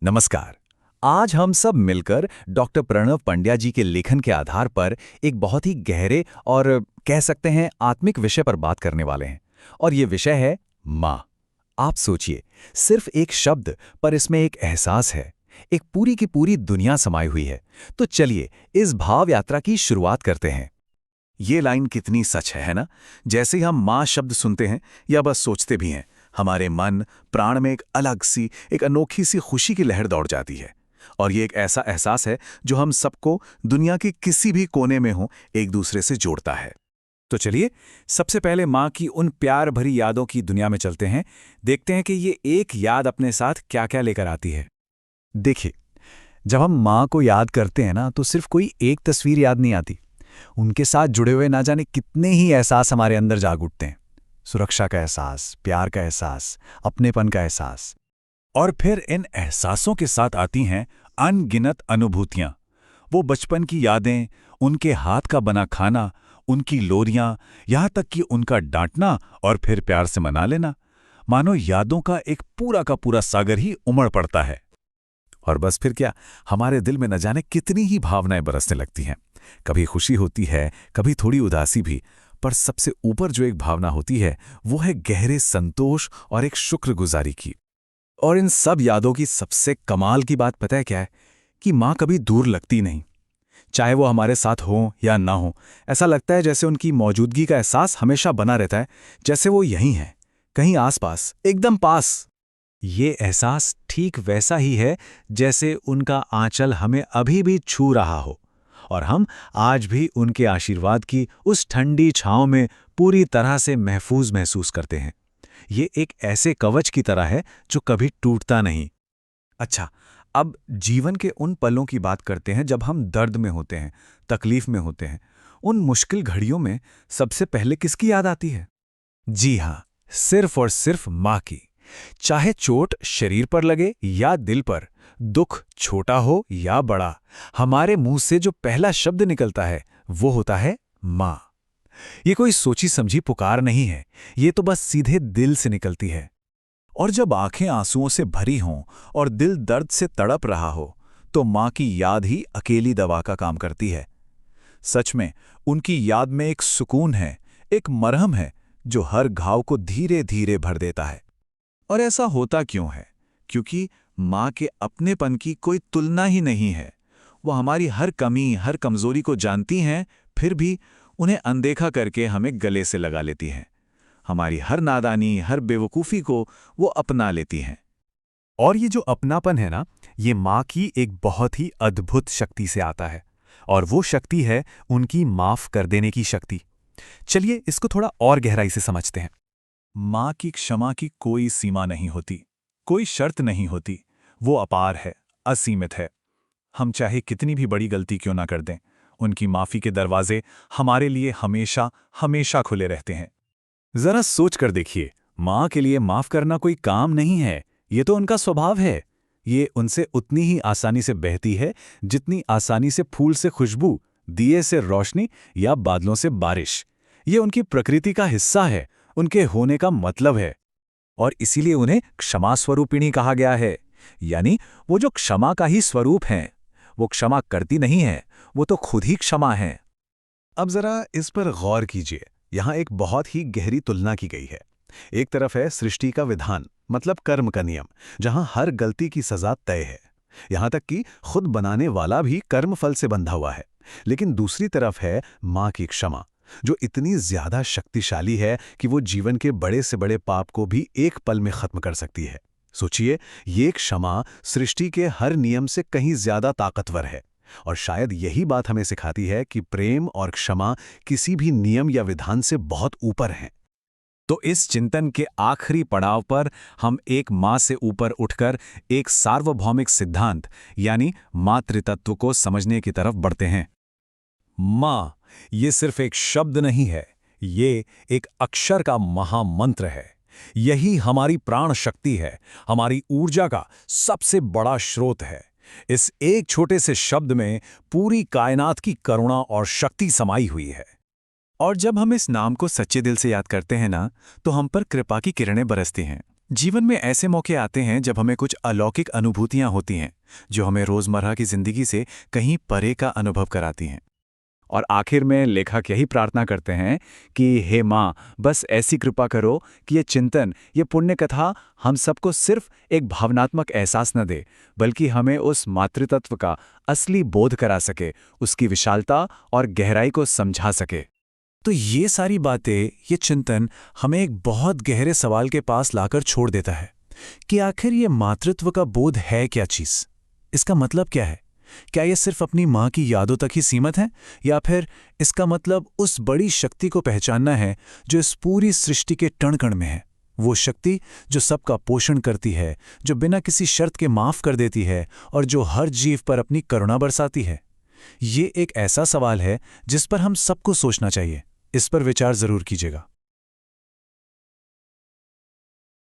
नमस्कार। आज हम सब मिलकर डॉक्टर प्रणव पंड्या जी के लेखन के आधार पर एक बहुत ही गहरे और कह सकते हैं आत्मिक विषय पर बात करने वाले हैं। और ये विषय है माँ। आप सोचिए, सिर्फ एक शब्द पर इसमें एक एहसास है, एक पूरी की पूरी दुनिया समाई हुई है। तो चलिए इस भाव यात्रा की शुरुआत करते हैं। ये लाइन कितनी सच है ना? जैसे ही हम माँ शब्द सुनते हैं या बस सोचते भी हैं, हमारे मन प्राण में एक अलग सी, एक अनोखी सी खुशी की लहर दौड़ जाती है। और ये एक ऐसा एहसास है जो हम सबको दुनिया के किसी भी कोने में हो एक दूसरे से जोड़ता है। तो चलिए सबसे पहले माँ की उन प्यार भरी यादों की दुनिया में चलते हैं। देखते हैं कि ये एक याद अपने साथ क्या क्या लेकर आती है। देखिए, जब हम माँ को याद करते हैं ना, तो सिर्फ कोई एक तस्वीर याद नहीं आती। उनके साथ जुड़े हुए ना जाने कितने ही एहसास हमारे अंदर जाग उठते हैं। सुरक्षा का एहसास, प्यार का एहसास, अपनेपन का एहसास। और फिर इन एहसासों के साथ आती हैं अनगिनत अनुभूतियां। वो बचपन की यादें, उनके हाथ का बना खाना, उनकी लोरियां, यहाँ तक कि उनका डांटना और फिर प्यार से मना लेना। मानो यादों का एक पूरा का पूरा सागर ही उमड़ पड़ता है। और बस फिर क्या, हमारे दिल में न जाने कितनी ही भावनाएं बरसने लगती हैं। कभी खुशी होती है, कभी थोड़ी उदासी भी, पर सबसे ऊपर जो एक भावना होती है वो है गहरे संतोष और एक शुक्रगुजारी की। और इन सब यादों की सबसे कमाल की बात पता है क्या है? कि माँ कभी दूर लगती नहीं। चाहे वो हमारे साथ हो या ना हो, ऐसा लगता है जैसे उनकी मौजूदगी का एहसास हमेशा बना रहता है, जैसे वो यहीं है, कहीं आसपास, एकदम पास। ये एहसास ठीक वैसा ही है जैसे उनका आंचल हमें अभी भी छू रहा हो और हम आज भी उनके आशीर्वाद की उस ठंडी छांव में पूरी तरह से महफूज महसूस करते हैं। ये एक ऐसे कवच की तरह है जो कभी टूटता नहीं। अच्छा, अब जीवन के उन पलों की बात करते हैं जब हम दर्द में होते हैं, तकलीफ में होते हैं। उन मुश्किल घड़ियों में सबसे पहले किसकी याद आती है? जी हाँ, सिर्फ और सिर्फ माँ की। चाहे चोट शरीर पर लगे या दिल पर, दुख छोटा हो या बड़ा, हमारे मुंह से जो पहला शब्द निकलता है वो होता है माँ। ये कोई सोची समझी पुकार नहीं है, ये तो बस सीधे दिल से निकलती है। और जब आंखें आंसुओं से भरी हों और दिल दर्द से तड़प रहा हो, तो माँ की याद ही अकेली दवा का काम करती है। सच में उनकी याद में एक सुकून है, एक मरहम है जो हर घाव को धीरे धीरे भर देता है। और ऐसा होता क्यों है? क्योंकि माँ के अपनेपन की कोई तुलना ही नहीं है। वो हमारी हर कमी, हर कमजोरी को जानती हैं, फिर भी उन्हें अनदेखा करके हमें गले से लगा लेती हैं। हमारी हर नादानी, हर बेवकूफ़ी को वो अपना लेती हैं। और ये जो अपनापन है ना, ये माँ की एक बहुत ही अद्भुत शक्ति से आता है। और वो शक्ति है उनकी माफ़ कर देने की शक्ति। चलिए इसको थोड़ा और गहराई से समझते हैं। माँ की क्षमा की कोई सीमा नहीं होती, कोई शर्त नहीं होती। वो अपार है, असीमित है। हम चाहे कितनी भी बड़ी गलती क्यों ना कर दें, उनकी माफ़ी के दरवाजे हमारे लिए हमेशा हमेशा खुले रहते हैं। जरा सोच कर देखिए, माँ के लिए माफ़ करना कोई काम नहीं है, ये तो उनका स्वभाव है। ये उनसे उतनी ही आसानी से बहती है जितनी आसानी से फूल से खुशबू, दिए से रोशनी या बादलों से बारिश। ये उनकी प्रकृति का हिस्सा है, उनके होने का मतलब है। और इसीलिए उन्हें क्षमा स्वरूपिणी कहा गया है। यानी वो जो क्षमा का ही स्वरूप हैं। वो क्षमा करती नहीं है, वो तो खुद ही क्षमा है। अब जरा इस पर गौर कीजिए। यहाँ एक बहुत ही गहरी तुलना की गई है। एक तरफ है सृष्टि का विधान, मतलब कर्म का नियम, जहां हर गलती की सजा तय है। यहां तक कि खुद बनाने वाला भी कर्म फल से बंधा हुआ है। लेकिन दूसरी तरफ है माँ की क्षमा, जो इतनी ज्यादा शक्तिशाली है कि वो जीवन के बड़े से बड़े पाप को भी एक पल में खत्म कर सकती है। सोचिए, ये क्षमा सृष्टि के हर नियम से कहीं ज्यादा ताकतवर है। और शायद यही बात हमें सिखाती है कि प्रेम और क्षमा किसी भी नियम या विधान से बहुत ऊपर हैं। तो इस चिंतन के आखिरी पड़ाव पर हम एक माँ से ऊपर उठकर एक सार्वभौमिक सिद्धांत यानी मातृतत्व को समझने की तरफ बढ़ते हैं। माँ, ये सिर्फ एक शब्द नहीं है, ये एक अक्षर का महामंत्र है। यही हमारी प्राण शक्ति है, हमारी ऊर्जा का सबसे बड़ा स्रोत है। इस एक छोटे से शब्द में पूरी कायनात की करुणा और शक्ति समाई हुई है। और जब हम इस नाम को सच्चे दिल से याद करते हैं ना, तो हम पर कृपा की किरणें बरसती हैं। जीवन में ऐसे मौके आते हैं जब हमें कुछ अलौकिक अनुभूतियां होती हैं, जो हमें रोजमर्रा की जिंदगी से कहीं परे का अनुभव कराती हैं। और आखिर में लेखक यही प्रार्थना करते हैं कि हे माँ, बस ऐसी कृपा करो कि ये चिंतन, ये पुण्य कथा हम सबको सिर्फ एक भावनात्मक एहसास न दे, बल्कि हमें उस मातृतत्व का असली बोध करा सके, उसकी विशालता और गहराई को समझा सके। तो ये सारी बातें, ये चिंतन हमें एक बहुत गहरे सवाल के पास लाकर छोड़ देता है कि आखिर ये मातृत्व का बोध है क्या चीज़? इसका मतलब क्या है? क्या ये सिर्फ अपनी माँ की यादों तक ही सीमित है, या फिर इसका मतलब उस बड़ी शक्ति को पहचानना है जो इस पूरी सृष्टि के कण-कण में है? वो शक्ति जो सबका पोषण करती है, जो बिना किसी शर्त के माफ कर देती है और जो हर जीव पर अपनी करुणा बरसाती है। ये एक ऐसा सवाल है जिस पर हम सबको सोचना चाहिए। इस पर विचार जरूर कीजिएगा।